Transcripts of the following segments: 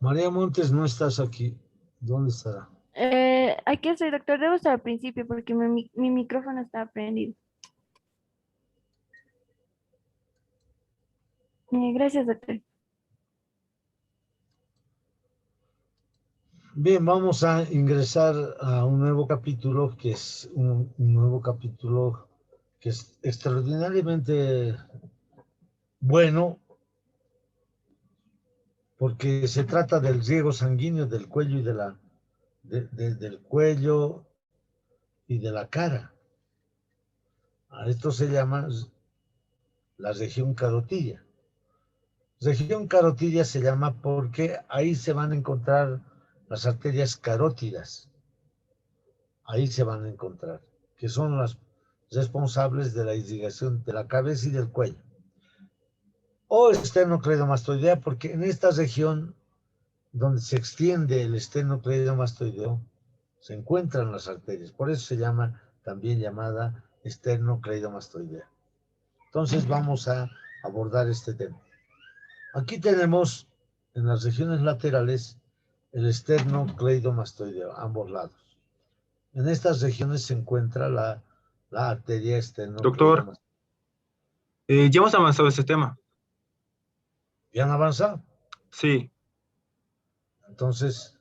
María Montes, no estás aquí. ¿Dónde estará? Aquí estoy, doctor. Debo estar al principio porque mi micrófono está prendido. Gracias, doctor. Bien, vamos a ingresar a un nuevo capítulo, que es un nuevo capítulo que es extraordinariamente bueno, porque se trata del riego sanguíneo del cuello y del cuello y de la cara. A esto se llama la región carotida. Región carotida se llama porque ahí se van a encontrar las arterias carótidas. Ahí se van a encontrar, que son las responsables de la irrigación de la cabeza y del cuello. O esternocleidomastoidea, porque en esta región donde se extiende el esternocleidomastoideo se encuentran las arterias. Por eso se llama también llamada esternocleidomastoidea. Entonces vamos a abordar este tema. Aquí tenemos en las regiones laterales el esternocleidomastoideo, ambos lados. En estas regiones se encuentra la arteria Doctor, esternocleidomastoidea. ya hemos avanzado este tema. ¿Ya han avanzado? Sí. Entonces,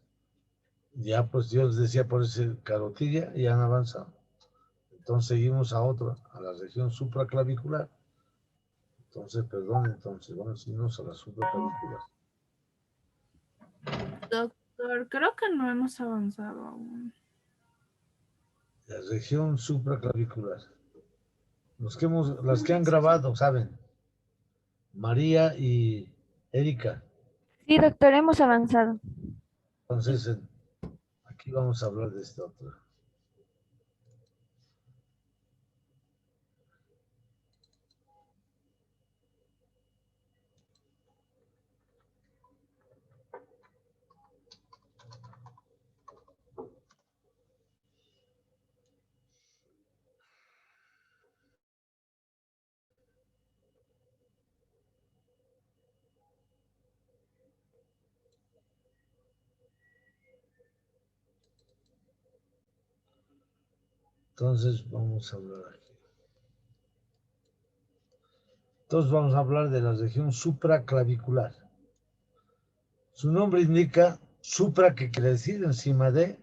ya pues yo les decía por ese carotidia, ya han avanzado. Entonces seguimos a otra, a la región supraclavicular. Entonces, perdón, entonces vamos a irnos a la supraclavicular. Doctor, creo que no hemos avanzado aún. La región supraclavicular. Las que han grabado, ¿saben? María y Erika. Sí, doctor, hemos avanzado. Entonces, aquí vamos a hablar de esta otra. Entonces, vamos a hablar aquí. Entonces, vamos a hablar de la región supraclavicular. Su nombre indica supra, que quiere decir encima de,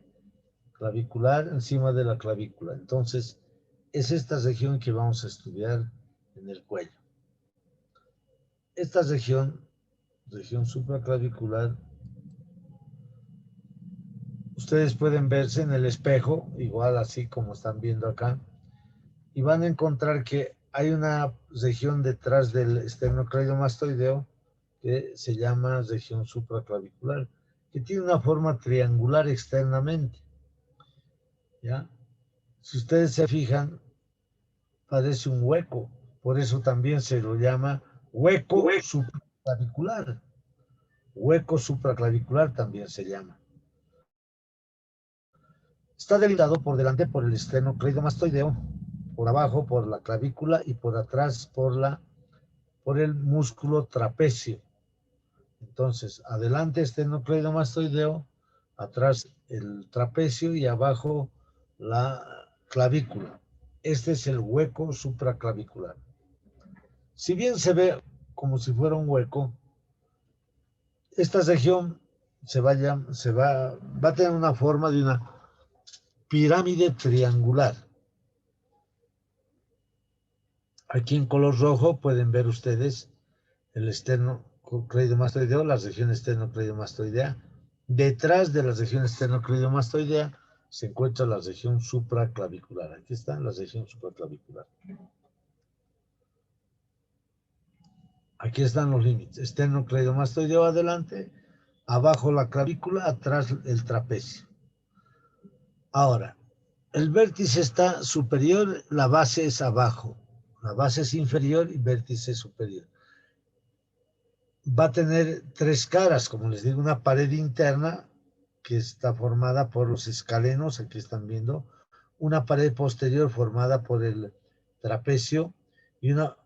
clavicular, encima de la clavícula. Entonces, es esta región que vamos a estudiar en el cuello. Esta región supraclavicular, ustedes pueden verse en el espejo, igual así como están viendo acá, y van a encontrar que hay una región detrás del esternocleidomastoideo que se llama región supraclavicular, que tiene una forma triangular externamente. ¿Ya? Si ustedes se fijan, parece un hueco, por eso también se lo llama hueco supraclavicular. Hueco supraclavicular también se llama. Está delimitado por delante por el esternocleidomastoideo, por abajo por la clavícula y por atrás por el músculo trapecio. Entonces, adelante esternocleidomastoideo, atrás el trapecio y abajo la clavícula. Este es el hueco supraclavicular. Si bien se ve como si fuera un hueco, esta región va a tener una forma de una pirámide triangular. Aquí en color rojo pueden ver ustedes el esternocleidomastoideo, la región esternocleidomastoidea. Detrás de la región esternocleidomastoidea se encuentra la región supraclavicular. Aquí está la región supraclavicular. Aquí están los límites. Esternocleidomastoideo adelante, abajo la clavícula, atrás el trapecio. Ahora, el vértice está superior, la base es abajo. La base es inferior y vértice superior. Va a tener tres caras, como les digo, una pared interna que está formada por los escalenos, aquí están viendo, una pared posterior formada por el trapecio y una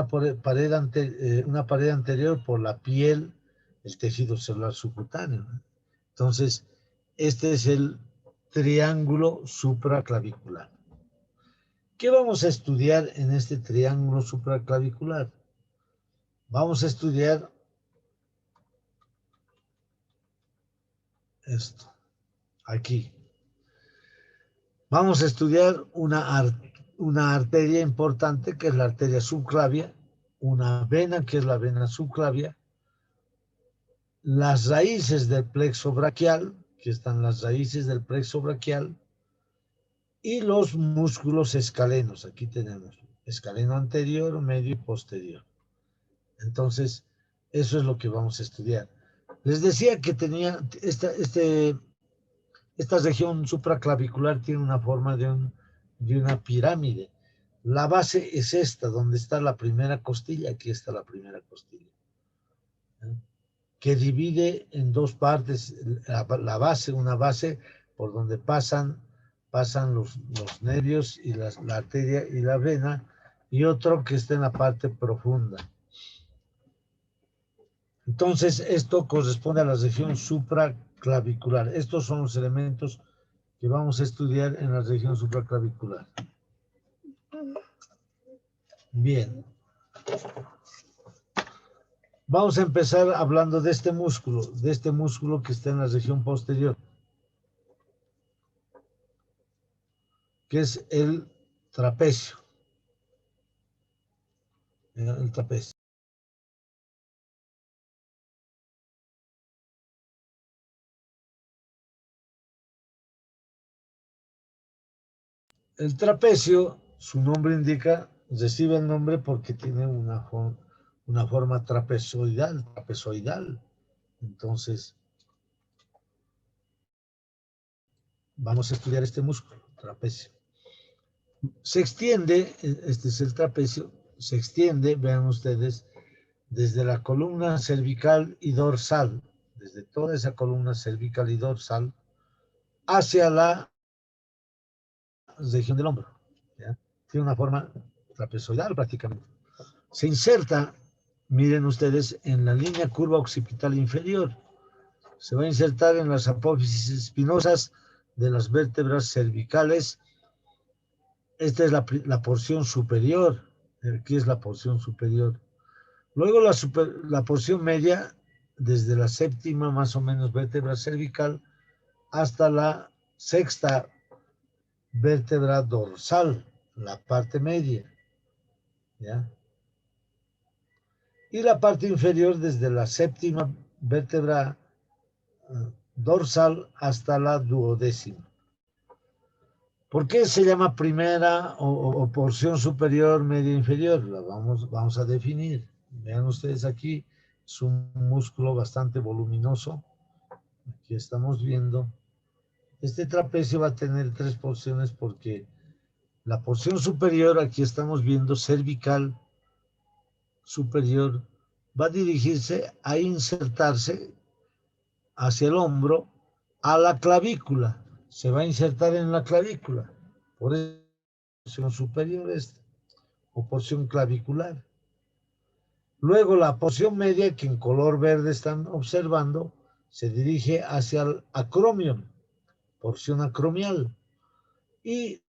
pared anterior por la piel el tejido celular subcutáneo. Entonces, este es el triángulo supraclavicular. ¿Qué vamos a estudiar en este triángulo supraclavicular? Vamos a estudiar esto, aquí. Vamos a estudiar una arteria importante, que es la arteria subclavia, una vena, que es la vena subclavia, las raíces del plexo braquial, que están las raíces del plexo braquial, y los músculos escalenos. Aquí tenemos escaleno anterior, medio y posterior. Entonces, eso es lo que vamos a estudiar. Les decía que tenía esta región supraclavicular tiene una forma de una pirámide. La base es esta, donde está la primera costilla. Aquí está la primera costilla, ¿eh? Que divide en dos partes la base, una base por donde pasan los nervios y la arteria y la vena, y otro que está en la parte profunda. Entonces, esto corresponde a la región supraclavicular. Estos son los elementos que vamos a estudiar en la región supraclavicular. Bien. Vamos a empezar hablando de este músculo que está en la región posterior, que es el trapecio. El trapecio. El trapecio, su nombre indica, recibe el nombre porque tiene una forma trapezoidal. Entonces, vamos a estudiar este músculo, trapecio. Se extiende, este es el trapecio, se extiende, vean ustedes, desde la columna cervical y dorsal, desde toda esa columna cervical y dorsal, hacia la región del hombro, ¿ya? Tiene una forma trapezoidal prácticamente. Se inserta, miren ustedes, en la línea curva occipital inferior. Se va a insertar en las apófisis espinosas de las vértebras cervicales. Esta es la porción superior. Aquí es la porción superior. Luego la porción media, desde la séptima más o menos vértebra cervical hasta la sexta vértebra dorsal, la parte media, ¿ya? Y la parte inferior desde la séptima vértebra dorsal hasta la duodécima. ¿Por qué se llama primera o porción superior, media, inferior? La vamos a definir. Vean ustedes aquí, es un músculo bastante voluminoso. Aquí estamos viendo. Este trapecio va a tener tres porciones porque la porción superior, aquí estamos viendo cervical superior, va a dirigirse a insertarse hacia el hombro a la clavícula. Se va a insertar en la clavícula. Por eso, porción superior o porción clavicular. Luego la porción media, que en color verde están observando, se dirige hacia el acromion, porción acromial, y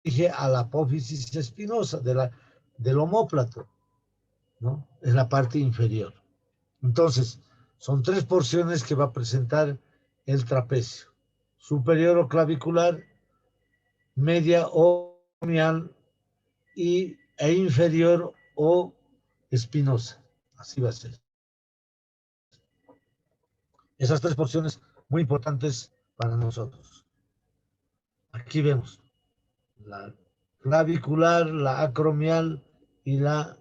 dirige a la apófisis espinosa del omóplato, ¿no? Es la parte inferior. Entonces, son tres porciones que va a presentar el trapecio: superior o clavicular, media o acromial e inferior o espinosa. Así va a ser. Esas tres porciones muy importantes para nosotros. Aquí vemos la clavicular, la acromial y la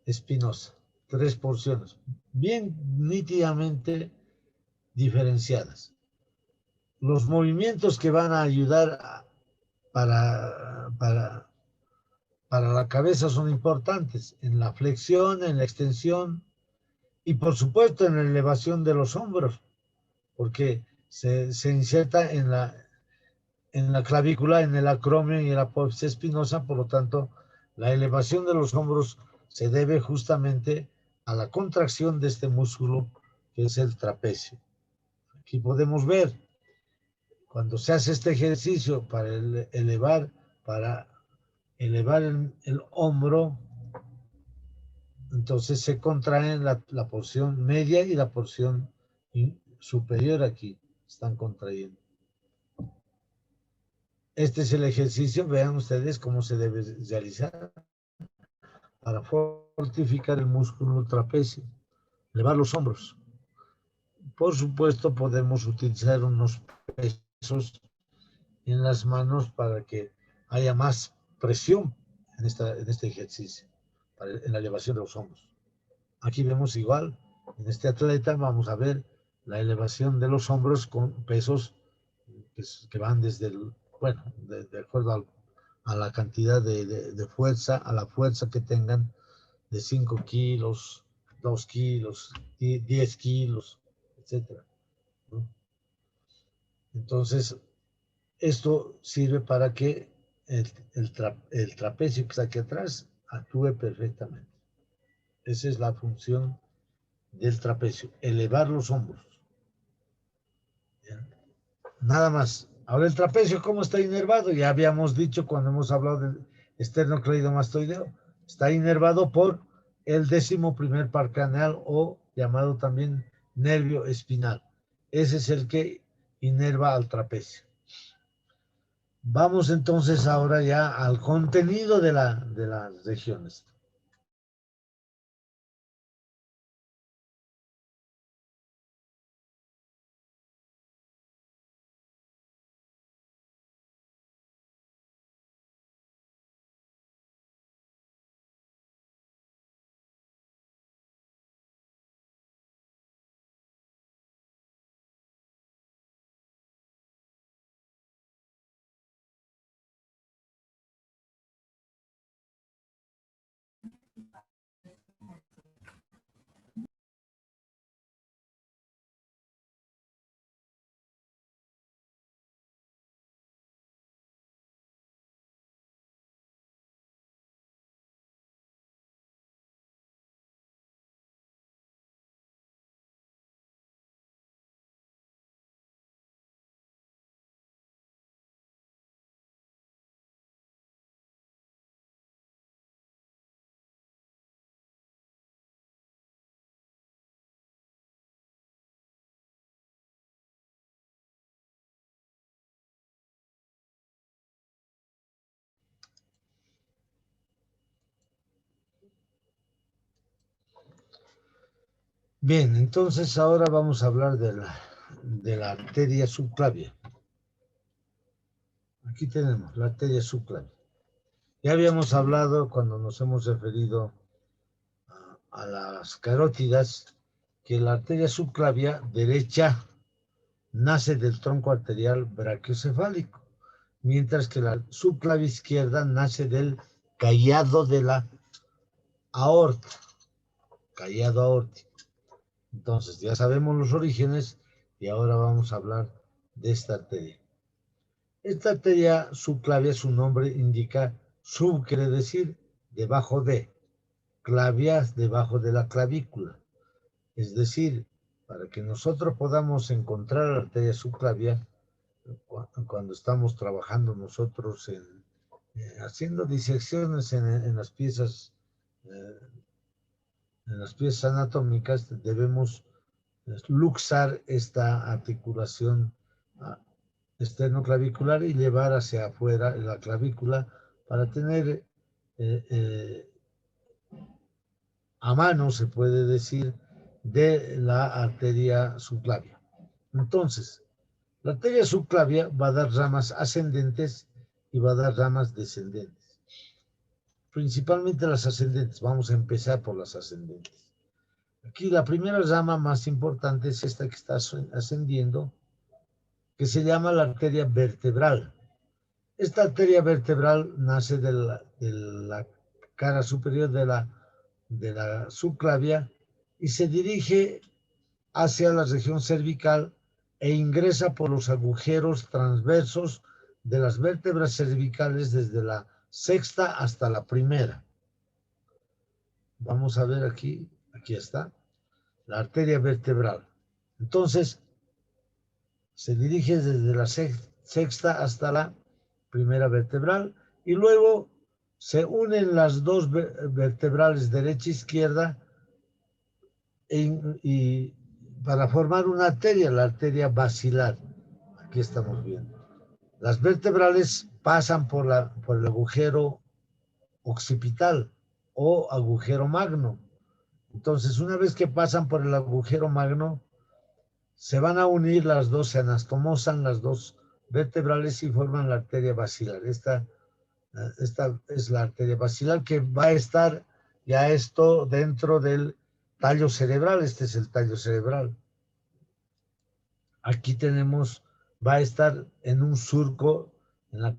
espinosa. Tres porciones bien nítidamente diferenciadas. Los movimientos que van a ayudar para la cabeza son importantes, en la flexión, en la extensión y por supuesto en la elevación de los hombros, porque se inserta en la clavícula, en el acromio y en la apófisis espinosa. Por lo tanto, la elevación de los hombros se debe justamente a la contracción de este músculo que es el trapecio. Aquí podemos ver, cuando se hace este ejercicio para elevar el hombro, entonces se contraen la porción media y la porción superior aquí, están contrayendo. Este es el ejercicio, vean ustedes cómo se debe realizar para fortificar el músculo trapecio, elevar los hombros. Por supuesto, podemos utilizar unos pesos en las manos para que haya más presión en este ejercicio, en la elevación de los hombros. Aquí vemos igual, en este atleta vamos a ver la elevación de los hombros con pesos que van desde de acuerdo a la cantidad de fuerza, a la fuerza que tengan, de 5 kilos, 2 kilos, 10 kilos, etc. ¿no? Entonces, esto sirve para que el trapecio que está aquí atrás actúe perfectamente. Esa es la función del trapecio, elevar los hombros. ¿Bien? Nada más. Ahora el trapecio, ¿cómo está inervado? Ya habíamos dicho cuando hemos hablado del esternocleidomastoideo. Está inervado por el 11º par craneal, o llamado también nervio espinal. Ese es el que inerva al trapecio. Vamos entonces ahora ya al contenido de las regiones. Bien, entonces ahora vamos a hablar de la arteria subclavia. Aquí tenemos la arteria subclavia. Ya habíamos hablado cuando nos hemos referido a las carótidas que la arteria subclavia derecha nace del tronco arterial brachiocefálico, mientras que la subclavia izquierda nace del callado de la aorta, callado aórtico. Entonces ya sabemos los orígenes y ahora vamos a hablar de esta arteria. Esta arteria subclavia, su nombre indica, sub quiere decir debajo de, clavia debajo de la clavícula. Es decir, para que nosotros podamos encontrar la arteria subclavia, cuando estamos trabajando nosotros haciendo disecciones en las piezas anatómicas, debemos luxar esta articulación esternoclavicular y llevar hacia afuera la clavícula para tener a mano, se puede decir, de la arteria subclavia. Entonces, la arteria subclavia va a dar ramas ascendentes y va a dar ramas descendentes. Principalmente las ascendentes. Vamos a empezar por las ascendentes. Aquí la primera rama más importante es esta que está ascendiendo, que se llama la arteria vertebral. Esta arteria vertebral nace de la cara superior de la subclavia y se dirige hacia la región cervical e ingresa por los agujeros transversos de las vértebras cervicales desde la sexta hasta la primera. Vamos a ver aquí Aquí está, la arteria vertebral. Entonces, se dirige desde la sexta hasta la primera vertebral y luego se unen las dos vertebrales derecha e izquierda y para formar una arteria, la arteria basilar. Aquí estamos viendo. Las vertebrales pasan por el agujero occipital o agujero magno. Entonces, una vez que pasan por el agujero magno, se van a unir las dos, se anastomosan las dos vertebrales y forman la arteria basilar. Esta es la arteria basilar que va a estar ya esto dentro del tallo cerebral. Este es el tallo cerebral. Aquí tenemos, va a estar en un surco en la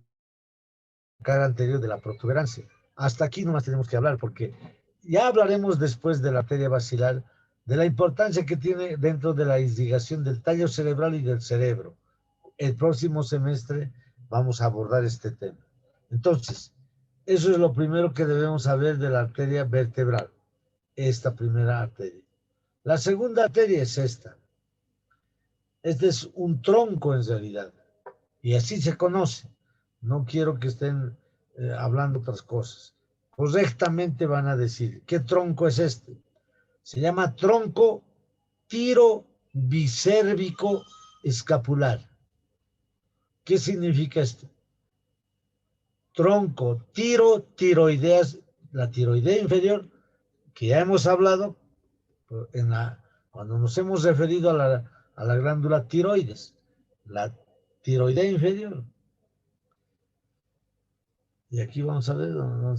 cara anterior de la protuberancia. Hasta aquí nomás tenemos que hablar porque ya hablaremos después de la arteria basilar, de la importancia que tiene dentro de la irrigación del tallo cerebral y del cerebro. El próximo semestre vamos a abordar este tema. Entonces, eso es lo primero que debemos saber de la arteria vertebral, esta primera arteria. La segunda arteria es esta. Este es un tronco en realidad, y así se conoce. No quiero que estén hablando otras cosas. Correctamente van a decir, ¿qué tronco es este? Se llama tronco tirobicérvico escapular. ¿Qué significa esto? Tronco, tiroideas, la tiroidea inferior, que ya hemos hablado cuando nos hemos referido a la glándula tiroides, la tiroidea inferior. Y aquí vamos a ver, no,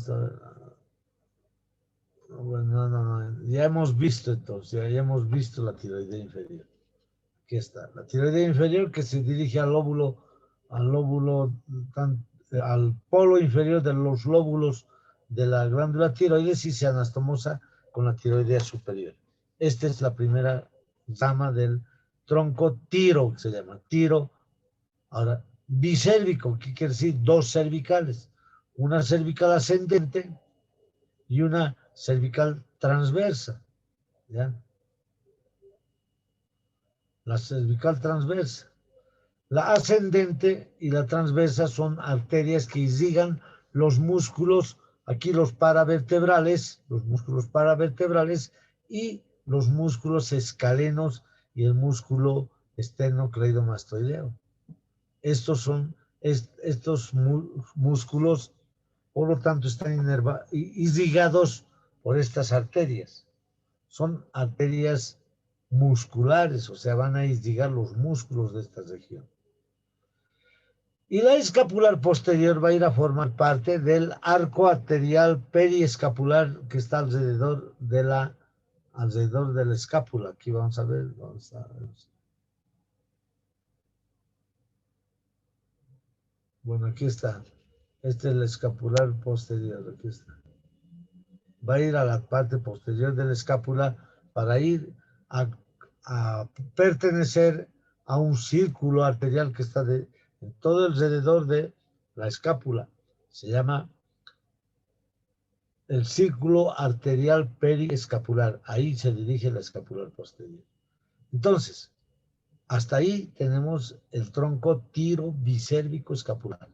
ya hemos visto entonces, ya hemos visto la tiroidea inferior. Aquí está, la tiroidea inferior que se dirige al polo inferior de los lóbulos de la glándula tiroides y se anastomosa con la tiroidea superior. Esta es la primera rama del tronco tiro, que se llama tiro. Ahora, bicérvico, ¿qué quiere decir? Dos cervicales, una cervical ascendente y una cervical transversa, ¿ya? La cervical transversa. La ascendente y la transversa son arterias que irrigan los músculos, aquí los paravertebrales, los músculos paravertebrales y los músculos escalenos y el músculo esternocleidomastoideo. Estos músculos, por lo tanto, están irrigados por estas arterias. Son arterias musculares, o sea, van a irrigar los músculos de esta región. Y la escapular posterior va a ir a formar parte del arco arterial periescapular que está alrededor de la escápula. Aquí vamos a ver. Bueno, aquí está. Este es el escapular posterior. Aquí está. Va a ir a la parte posterior de la escápula para ir a pertenecer a un círculo arterial que está en todo alrededor de la escápula. Se llama el círculo arterial periescapular. Ahí se dirige la escapular posterior. Entonces, hasta ahí tenemos el tronco tirobicérvico escapular.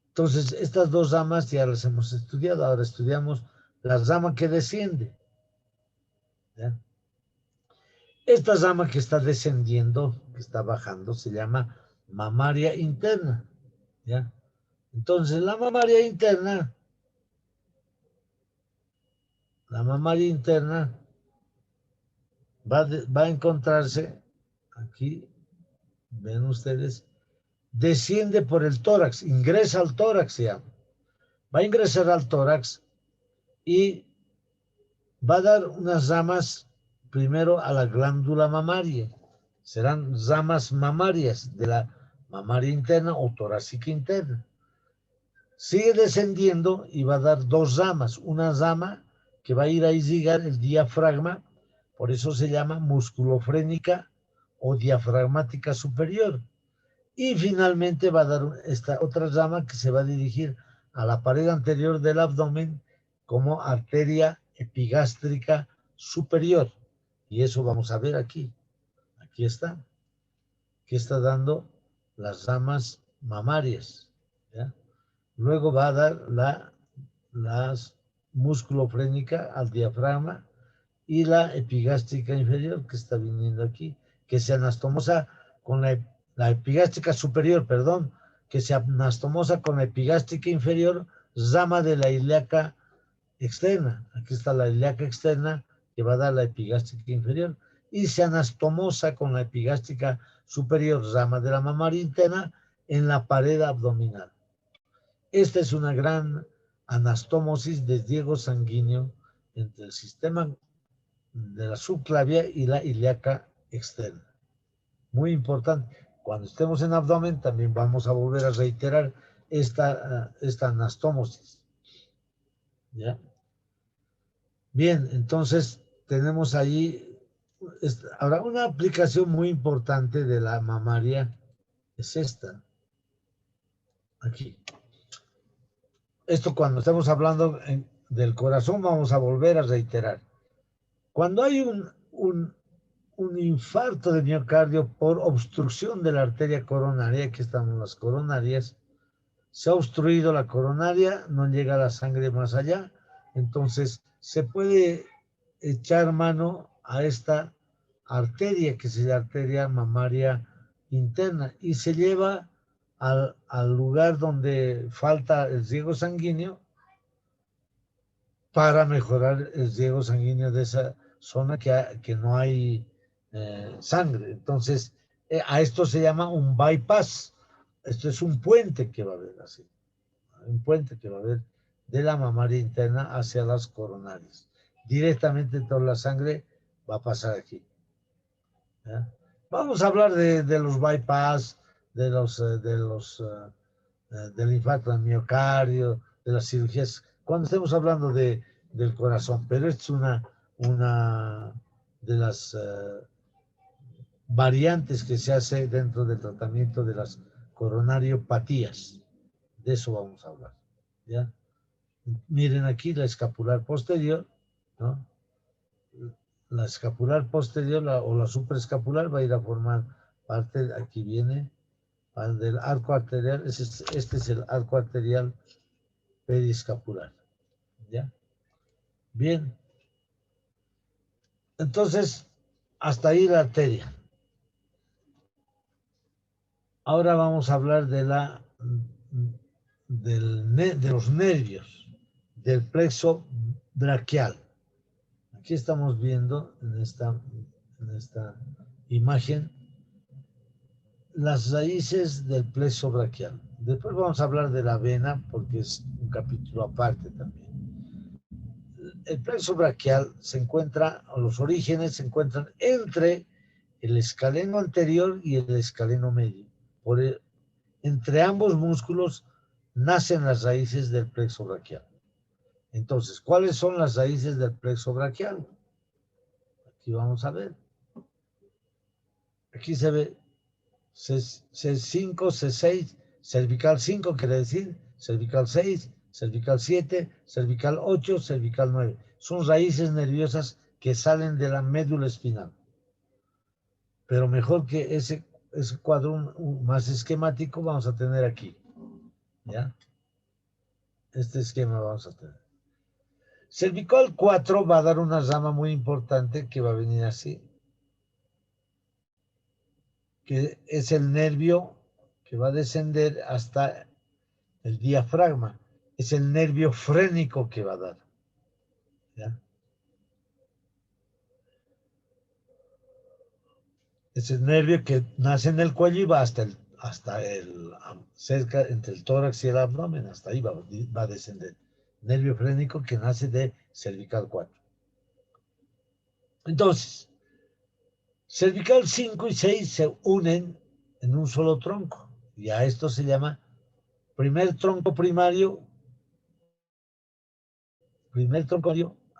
Entonces, estas dos ramas ya las hemos estudiado. Ahora estudiamos la rama que desciende. ¿Ya? Esta rama que está descendiendo, que está bajando, se llama mamaria interna. ¿Ya? Entonces, la mamaria interna va a encontrarse, aquí, ven ustedes, desciende por el tórax, ingresa al tórax, se llama. Va a ingresar al tórax y va a dar unas ramas primero a la glándula mamaria. Serán ramas mamarias de la mamaria interna o torácica interna. Sigue descendiendo y va a dar dos ramas. Una rama que va a ir a irrigar el diafragma, por eso se llama musculofrénica o diafragmática superior. Y finalmente va a dar esta otra rama que se va a dirigir a la pared anterior del abdomen como arteria epigástrica superior. Y eso vamos a ver aquí. Aquí está. Aquí está dando las ramas mamarias. ¿Ya? Luego va a dar las musculofrénica al diafragma y la epigástrica inferior que está viniendo aquí, que se anastomosa con la epigástrica superior, perdón, que se anastomosa con la epigástrica inferior, rama de la ilíaca externa. Aquí está la ilíaca externa que va a dar la epigástrica inferior y se anastomosa con la epigástrica superior, rama de la mamaria interna en la pared abdominal. Esta es una gran anastomosis de desniego sanguíneo entre el sistema de la subclavia y la ilíaca externa. Muy importante. Cuando estemos en abdomen también vamos a volver a reiterar esta anastomosis. ¿Ya? Bien, entonces tenemos ahí, ahora una aplicación muy importante de la mamaria es esta. Aquí. Esto cuando estamos hablando del corazón vamos a volver a reiterar. Cuando hay un infarto de miocardio por obstrucción de la arteria coronaria, aquí están las coronarias, se ha obstruido la coronaria, no llega la sangre más allá, entonces se puede echar mano a esta arteria, que es la arteria mamaria interna, y se lleva al lugar donde falta el riego sanguíneo para mejorar el riego sanguíneo de esa zona que no hay sangre. Entonces, a esto se llama un bypass. Esto es un puente que va a haber así. Un puente que va a haber de la mamaria interna hacia las coronarias. Directamente toda la sangre va a pasar aquí. ¿Ya? Vamos a hablar de los bypass, del infarto del miocardio, de las cirugías, cuando estemos hablando del corazón, pero esta es una de las variantes que se hace dentro del tratamiento de las coronariopatías. De eso vamos a hablar. ¿Ya? Miren aquí la escapular posterior, ¿no? La escapular posterior o la supraescapular va a ir a formar parte, aquí viene, del arco arterial, este es el arco arterial periescapular. ¿Ya? Bien. Entonces, hasta ahí la arteria. Ahora vamos a hablar de los nervios, del plexo braquial. Aquí estamos viendo en esta imagen las raíces del plexo braquial. Después vamos a hablar de la vena porque es un capítulo aparte también. El plexo braquial se encuentra, o los orígenes se encuentran entre el escaleno anterior y el escaleno medio. Entre ambos músculos nacen las raíces del plexo braquial. Entonces, ¿cuáles son las raíces del plexo braquial? Aquí vamos a ver. Aquí se ve C5, C6, cervical 5 quiere decir, cervical 6, cervical 7, cervical 8, cervical 9. Son raíces nerviosas que salen de la médula espinal. Pero mejor que ese cuadro más esquemático vamos a tener aquí. ¿Ya? Este esquema vamos a tener. Cervical 4 va a dar una rama muy importante que va a venir así, que es el nervio que va a descender hasta el diafragma. Es el nervio frénico que va a dar. ¿Ya? Es el nervio que nace en el cuello y va cerca entre el tórax y el abdomen, hasta ahí va a descender. Nervio frénico que nace de cervical 4. Entonces, cervical 5 y 6 se unen en un solo tronco. Y a esto se llama primer tronco primario.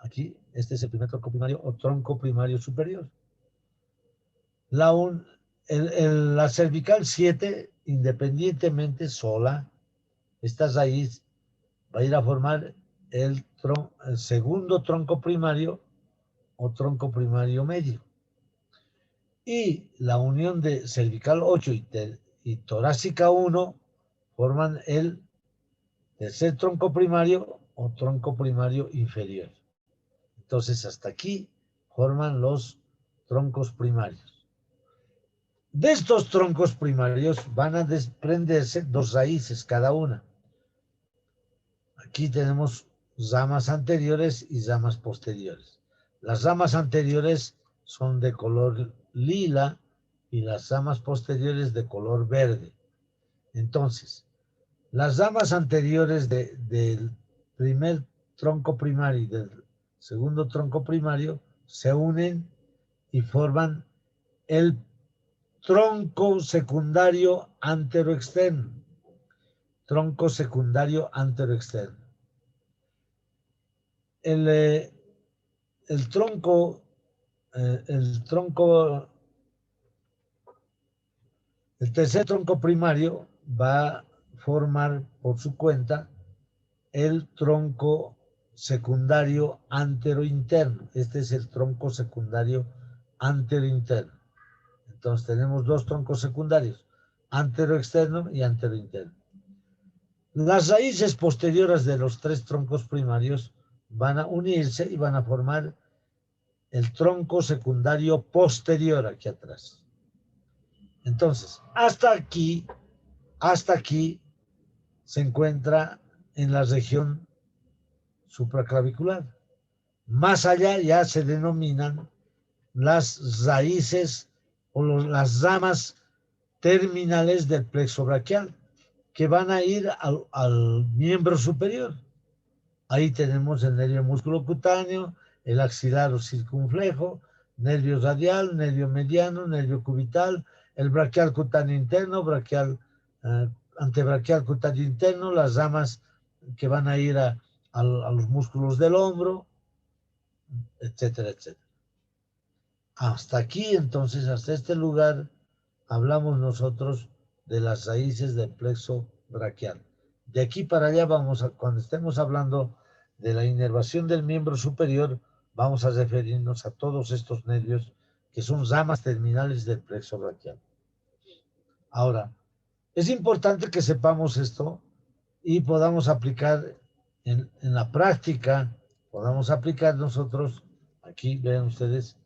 Aquí, este es el primer tronco primario o tronco primario superior. La cervical 7, independientemente sola, esta raíz va a ir a formar el segundo tronco primario o tronco primario medio. Y la unión de cervical 8 y torácica 1 forman el tercer tronco primario o tronco primario inferior. Entonces, hasta aquí forman los troncos primarios. De estos troncos primarios van a desprenderse dos raíces cada una. Aquí tenemos ramas anteriores y ramas posteriores. Las ramas anteriores son de color lila y las ramas posteriores de color verde. Entonces, las ramas anteriores del primer tronco primario y del segundo tronco primario se unen y forman el tronco secundario anteroexterno. Tronco secundario anteroexterno. El tronco, el tercer tronco primario va a formar por su cuenta el tronco secundario anterointerno. Este es el tronco secundario anterointerno. Entonces tenemos dos troncos secundarios, anteroexterno y anterointerno. Las raíces posteriores de los tres troncos primarios van a unirse y van a formar el tronco secundario posterior aquí atrás. Entonces, hasta aquí se encuentra en la región supraclavicular. Más allá ya se denominan las raíces o las ramas terminales del plexo braquial, que van a ir al miembro superior. Ahí tenemos el nervio musculocutáneo, el axilar o circunflejo, nervio radial, nervio mediano, nervio cubital, el braquial cutáneo interno, antebraquial cutáneo interno, las ramas que van a ir a los músculos del hombro, etcétera, etcétera. Hasta aquí, entonces, hasta este lugar, hablamos nosotros de las raíces del plexo braquial. De aquí para allá cuando estemos hablando de la inervación del miembro superior, vamos a referirnos a todos estos nervios que son ramas terminales del plexo braquial. Ahora, es importante que sepamos esto y podamos aplicar en la práctica, podamos aplicar nosotros, aquí vean ustedes,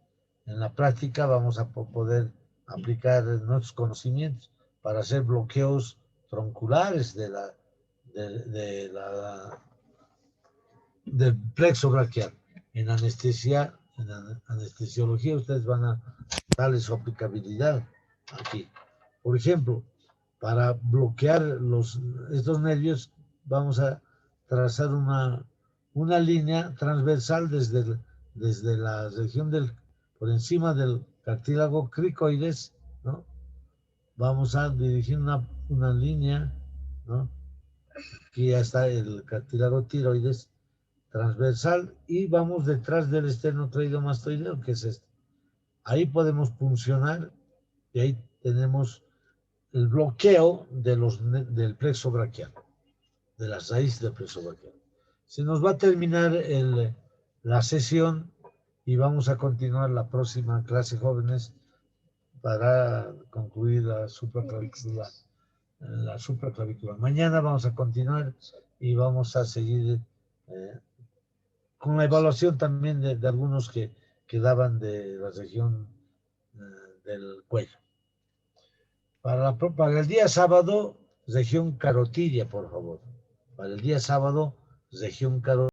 en la práctica vamos a poder aplicar nuestros conocimientos para hacer bloqueos tronculares del plexo braquial. En anestesiología ustedes van a darle su aplicabilidad aquí. Por ejemplo, para bloquear estos nervios vamos a trazar una línea transversal desde la región por encima del cartílago cricoides, ¿no? Vamos a dirigir una línea, ¿no? Aquí ya está el cartílago tiroides transversal y vamos detrás del esternocleidomastoideo, que es este. Ahí podemos puncionar y ahí tenemos el bloqueo del plexo braquial, de las raíces del plexo braquial. Se nos va a terminar la sesión y vamos a continuar la próxima clase, jóvenes, para concluir la supraclavicular. Mañana vamos a continuar y vamos a seguir con la evaluación también de algunos que quedaban de la región del cuello. Para el día sábado, región carotidia, por favor. Para el día sábado, región carotidia.